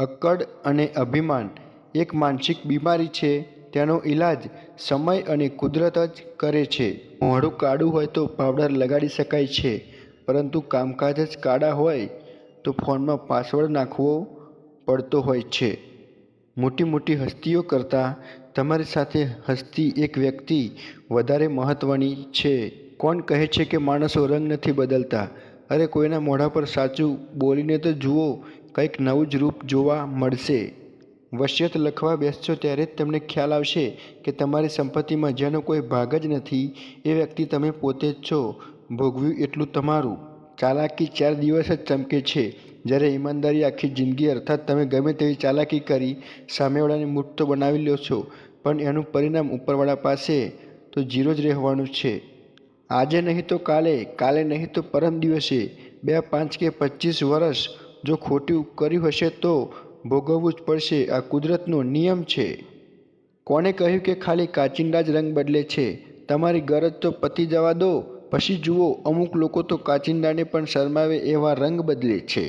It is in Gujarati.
અક્કડ અને અભિમાન એક માનસિક બીમારી છે. તેનો ઈલાજ સમય અને કુદરત જ કરે છે. મોઢું કાળું હોય તો પાવડર લગાડી શકાય છે, પરંતુ કામકાજ જ કાળા હોય તો ફોનમાં પાસવર્ડ નાખવો પડતો હોય છે. મોટી મોટી હસ્તીઓ કરતાં તમારી સાથે હસતી એક વ્યક્તિ વધારે મહત્વની છે. કોણ કહે છે કે માણસો રંગ નથી બદલતા? અરે કોઈના મોઢા પર સાચું બોલીને તો જુઓ, કંઈક નવું જ રૂપ જોવા મળશે. વસિયત લખવા બેસશો ત્યારે જ તમને ખ્યાલ આવશે કે તમારી સંપત્તિમાં જેનો કોઈ ભાગ જ નથી એ વ્યક્તિ તમે પોતે જ છો. ભોગવ્યું એટલું તમારું. ચાલાકી 4 દિવસ જ ચમકે છે, જ્યારે ઈમાનદારી આખી જિંદગી. અર્થાત તમે ગમે તેવી ચાલાકી કરી સામેવાળાને મૂર્ખ તો બનાવી લો છો, પણ એનું પરિણામ ઉપરવાળા પાસે તો 0 જ રહેવાનું છે. આજે નહીં તો કાલે, કાલે નહીં તો પરમ દિવસે, 2, 5 કે 25 વર્ષ જો ખોટું કર્યું હશે તો ભોગવવું જ પડશે. આ કુદરતનો નિયમ છે. કોણે કહ્યું કે ખાલી કાચિંડા જ રંગ બદલે છે? તમારી ગરજ તો પતી જવા દો, પછી જુઓ. અમુક લોકો તો કાચિંડાને પણ શરમાવે એવા રંગ બદલે છે.